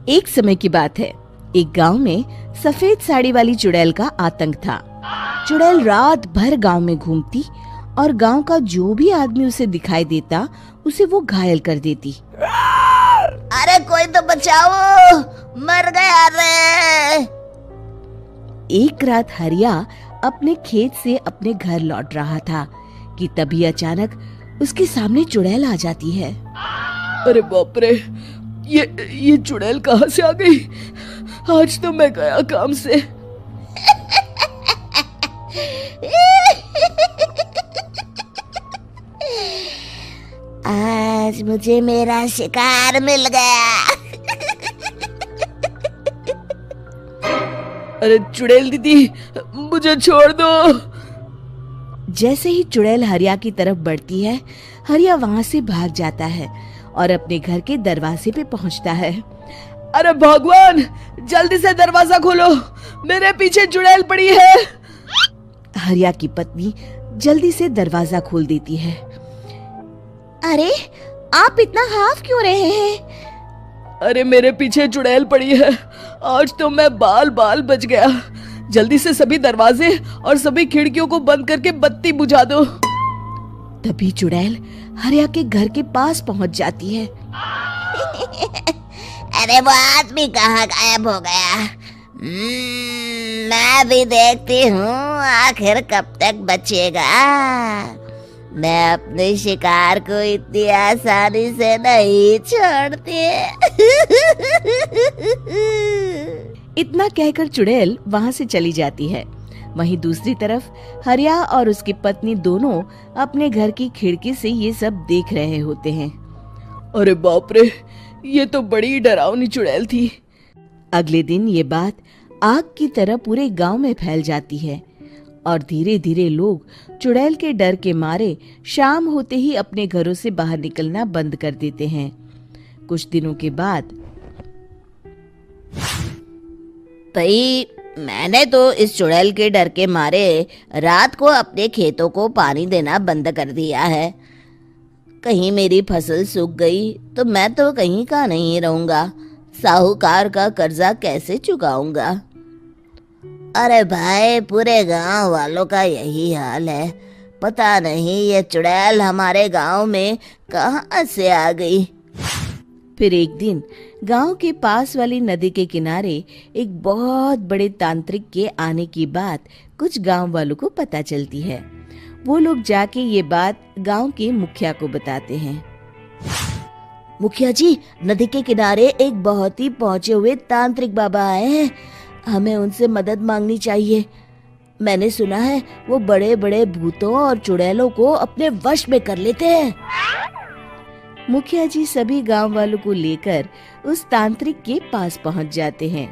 एक समय की बात है। एक गांव में सफेद साड़ी वाली चुड़ैल का आतंक था। चुड़ैल रात भर गांव में घूमती और गांव का जो भी आदमी उसे दिखाई देता उसे वो घायल कर देती। अरे कोई तो बचाओ, मर गया रे। एक रात हरिया अपने खेत से अपने घर लौट रहा था कि तभी अचानक उसके सामने चुड़ैल आ जाती है। अरे बाप रे, ये चुड़ैल कहाँ से आ गई? आज तो मैं गया काम से। आज मुझे मेरा शिकार मिल गया। अरे चुड़ैल दीदी, मुझे छोड़ दो। जैसे ही चुड़ैल हरिया की तरफ बढ़ती है, हरिया वहाँ से भाग जाता है और अपने घर के दरवाजे पे पहुँचता है। अरे भगवान, जल्दी से दरवाजा खोलो, मेरे पीछे चुड़ैल पड़ी है। हरिया की पत्नी जल्दी से दरवाजा खोल देती है। अरे आप इतना हाफ क्यों रहे हैं? अरे मेरे पीछे चुड़ैल पड़ी है, आज तो मैं बाल बाल बच गया। जल्दी से सभी दरवाजे और सभी खिड़कियों को बंद करके बत्ती बुझा दो। तभी चुड़ैल हरिया के घर के पास पहुंच जाती है। अरे वो आदमी कहाँ गायब हो गया? मैं भी देखती हूँ आखिर कब तक बचेगा। मैं अपने शिकार को इतनी आसानी से नहीं छोड़ती। इतना कहकर चुड़ैल वहाँ से चली जाती है। वहीं दूसरी तरफ हरिया और उसकी पत्नी दोनों अपने घर की खिड़की से ये सब देख रहे होते हैं। अरे बाप रे, ये तो बड़ी डरावनी चुड़ैल थी। अगले दिन ये बात आग की तरह पूरे गांव में फैल जाती है और धीरे धीरे लोग चुड़ैल के डर के मारे शाम होते ही अपने घरों से बाहर निकलना बंद कर देते हैं। कुछ दिनों के बाद भाई, मैंने तो इस चुड़ैल के डर के मारे रात को अपने खेतों को पानी देना बंद कर दिया है। कहीं मेरी फसल सूख गई तो मैं तो कहीं का नहीं रहूंगा। साहूकार का कर्जा कैसे चुकाऊंगा? अरे भाई, पूरे गांव वालों का यही हाल है। पता नहीं ये चुड़ैल हमारे गांव में कहां से आ गई। फिर एक दिन गांव के पास वाली नदी के किनारे एक बहुत बड़े तांत्रिक के आने की बात कुछ गांव वालों को पता चलती है। वो लोग जाके ये बात गांव के मुखिया को बताते हैं। मुखिया जी, नदी के किनारे एक बहुत ही पहुंचे हुए तांत्रिक बाबा आए हैं। हमें उनसे मदद मांगनी चाहिए। मैंने सुना है वो बड़े बड़े भूतों और चुड़ैलों को अपने वश में कर लेते हैं। मुखिया जी सभी गांव वालों को लेकर उस तांत्रिक के पास पहुंच जाते हैं।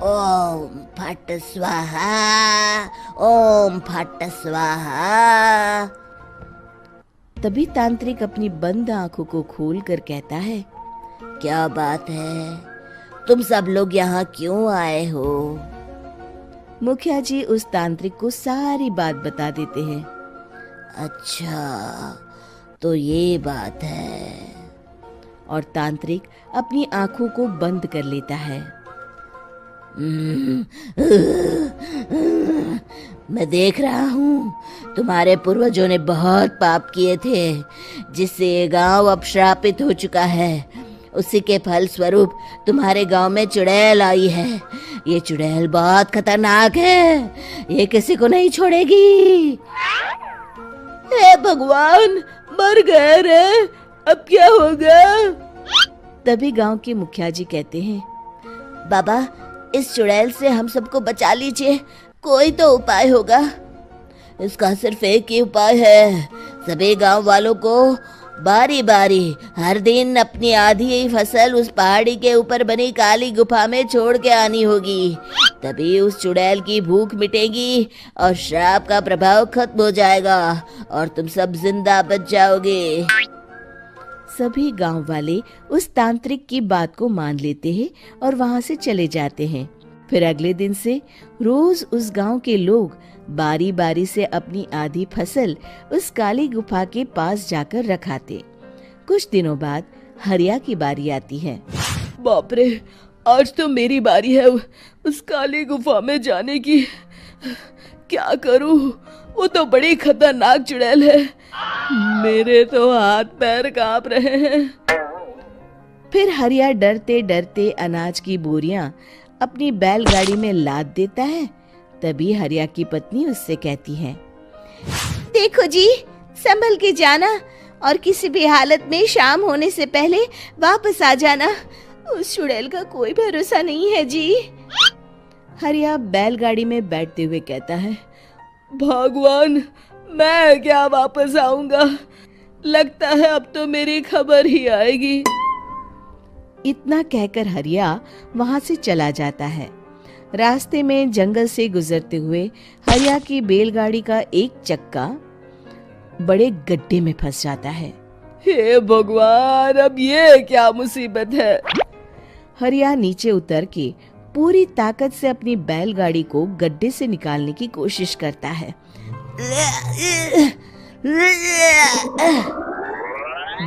ओम फट स्वाहा, ओम फट स्वाहा। तभी तांत्रिक अपनी बंद आंखों को खोलकर कहता है, क्या बात है? तुम सब लोग यहाँ क्यों आए हो? मुखिया जी उस तांत्रिक को सारी बात बता देते हैं। अच्छा, तो ये बात है। और तांत्रिक अपनी आंखों को बंद कर लेता है। मैं देख रहा हूँ तुम्हारे पूर्वजों ने बहुत पाप किए थे, जिससे ये गांव अब श्रापित हो चुका है। उसी के फल स्वरूप तुम्हारे गांव में चुड़ैल आई है। ये चुड़ैल बहुत खतरनाक है, ये किसी को नहीं छोड़ेगी। हे भगवान, मर गए रे, अब क्या होगा? तभी गांव के मुखिया जी कहते हैं, बाबा, इस चुड़ैल से हम सबको बचा लीजिए, कोई तो उपाय होगा। इसका सिर्फ एक ही उपाय है। सभी गांव वालों को बारी बारी हर दिन अपनी आधी फसल उस पहाड़ी के ऊपर बनी काली गुफा में छोड़ के आनी होगी। तभी उस चुड़ैल की भूख मिटेगी और श्राप का प्रभाव खत्म हो जाएगा और तुम सब जिंदा बच जाओगे। सभी गांव वाले उस तांत्रिक की बात को मान लेते हैं और वहां से चले जाते हैं। फिर अगले दिन से रोज उस गांव के लोग बारी बारी से अपनी आधी फसल उस काली गुफा के पास जाकर रखाते। कुछ दिनों बाद हरिया की बारी आती है। बाप रे, आज तो मेरी बारी है उस काली गुफा में जाने की। क्या करूं, वो तो बड़ी खतरनाक चुड़ैल है। मेरे तो हाथ पैर कांप रहे हैं। फिर हरिया डरते डरते अनाज की बोरियां अपनी बैलगाड़ी में लाद देता है। तभी हरिया की पत्नी उससे कहती है, देखो जी, संभल के जाना और किसी भी हालत में शाम होने से पहले वापस आ जाना। उस चुड़ैल का कोई भरोसा नहीं है जी। हरिया बैलगाड़ी में बैठते हुए कहता है, भगवान, मैं क्या वापस आऊंगा? लगता है अब तो मेरी खबर ही आएगी। इतना कहकर हरिया वहां से चला जाता है। रास्ते में जंगल से गुजरते हुए हरिया की बैलगाड़ी का एक चक्का बड़े गड्ढे में फंस जाता है। हे भगवान, अब ये क्या मुसीबत है? हरिया नीचे उतर के पूरी ताकत से अपनी बैलगाड़ी को गड्ढे से निकालने की कोशिश करता है।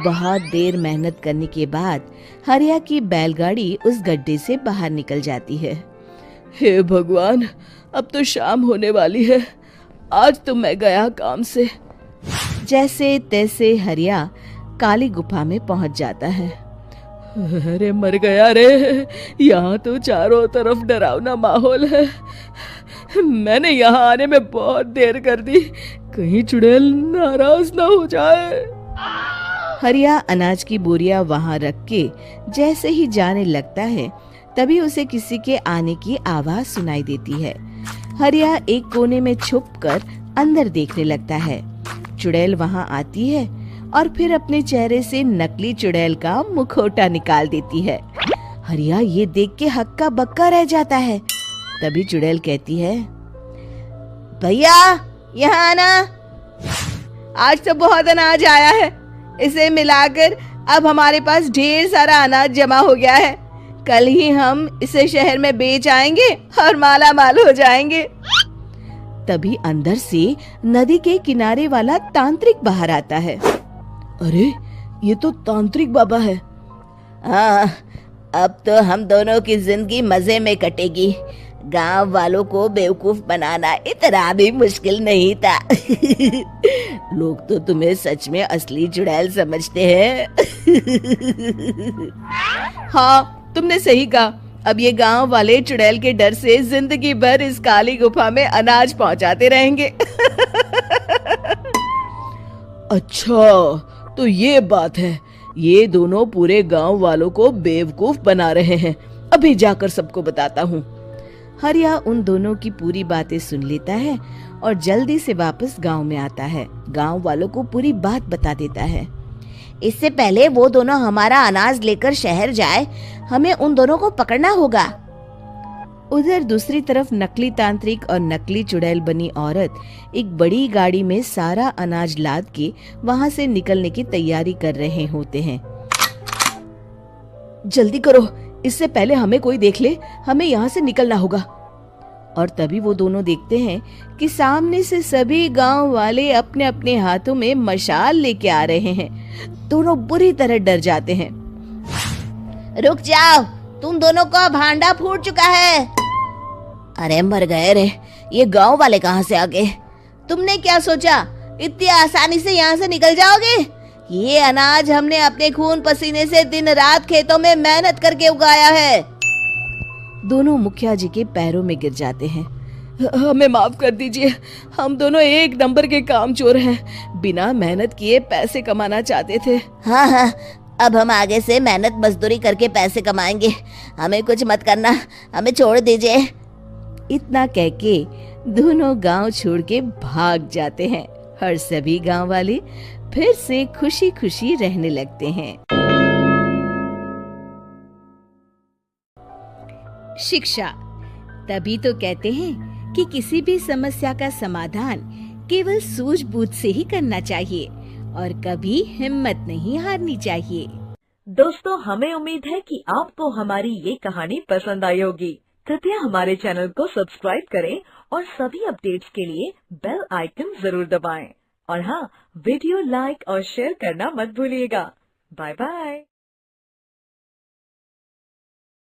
बहुत देर मेहनत करने के बाद हरिया की बैलगाड़ी उस गड्ढे से बाहर निकल जाती है। हे भगवान, अब तो शाम होने वाली है। आज तो मैं गया काम से। जैसे तैसे हरिया काली गुफा में पहुंच जाता है। अरे मर गया रे, यहाँ तो चारों तरफ डरावना माहौल है। मैंने यहाँ आने में बहुत देर कर दी, कहीं चुड़ैल नाराज ना हो जाए। हरिया अनाज की बोरिया वहां रख के जैसे ही जाने लगता है, तभी उसे किसी के आने की आवाज सुनाई देती है। हरिया एक कोने में छुपकर अंदर देखने लगता है। चुड़ैल वहां आती है और फिर अपने चेहरे से नकली चुड़ैल का मुखौटा निकाल देती है। हरिया ये देख के हक्का बक्का रह जाता है। तभी चुड़ैल कहती है, भैया यहाँ आना। आज तो बहुत अनाज आया है, इसे मिलाकर अब हमारे पास ढेर सारा अनाज जमा हो गया है। कल ही हम इसे शहर में बेच आएंगे और माला माल हो जाएंगे। तभी अंदर से नदी के किनारे वाला तांत्रिक बाहर आता है। अरे, ये तो तांत्रिक बाबा है। हाँ, अब तो हम दोनों की जिंदगी मजे में कटेगी। गांव वालों को बेवकूफ बनाना इतना भी मुश्किल नहीं था। लोग तो तुम्हें सच में असली चुड़ैल समझते हैं। हाँ, तुमने सही कहा। अब ये गांव वाले चुड़ैल के डर से जिंदगी भर इस काली गुफा में अनाज पहुंचाते रहेंगे। अच्छा, तो ये बात है। ये दोनों पूरे गांव वालों को बेवकूफ बना रहे हैं। अभी जाकर सबको बताता हूँ। हरिया उन दोनों की पूरी बातें सुन लेता है और जल्दी से वापस गांव में आता है। गांव वालों को पूरी बात बता देता है। इससे पहले वो दोनों हमारा अनाज लेकर शहर जाए, हमें उन दोनों को पकड़ना होगा। उधर दूसरी तरफ नकली तांत्रिक और नकली चुड़ैल बनी औरत एक बड़ी गाड़ी में सारा अनाज लाद के वहां से निकलने की तैयारी कर रहे होते हैं। जल्दी करो, इससे पहले हमें कोई देख ले। हमें यहाँ से निकलना होगा। और तभी वो दोनों देखते हैं कि सामने से सभी गांव वाले अपने अपने हाथों में मशाल लेके आ रहे हैं। दोनों बुरी तरह डर जाते हैं। रुक जाओ, तुम दोनों का भांडा फूट चुका है। अरे मर गए रे, ये गांव वाले कहाँ से आ गए? तुमने क्या सोचा इतनी आसानी से यहाँ से निकल जाओगे? ये अनाज हमने अपने खून पसीने से दिन रात खेतों में मेहनत करके उगाया है। दोनों मुखिया जी के पैरों में गिर जाते हैं। हमें माफ कर दीजिए, हम दोनों एक नंबर के कामचोर हैं। बिना मेहनत किए पैसे कमाना चाहते थे। हाँ, अब हम आगे से मेहनत मजदूरी करके पैसे कमाएंगे। हमें कुछ मत करना, हमें छोड़ दीजिए। इतना कह के दोनों गांव छोड़ के भाग जाते हैं और सभी गांव वाले फिर से खुशी खुशी रहने लगते हैं। शिक्षा, तभी तो कहते हैं कि किसी भी समस्या का समाधान केवल सूझबूझ से ही करना चाहिए और कभी हिम्मत नहीं हारनी चाहिए। दोस्तों, हमें उम्मीद है कि आपको हमारी ये कहानी पसंद आई होगी। कृपया हमारे चैनल को सब्सक्राइब करें और सभी अपडेट्स के लिए बेल आइकन जरूर दबाएं। और हाँ, वीडियो लाइक और शेयर करना मत भूलिएगा। Bye bye.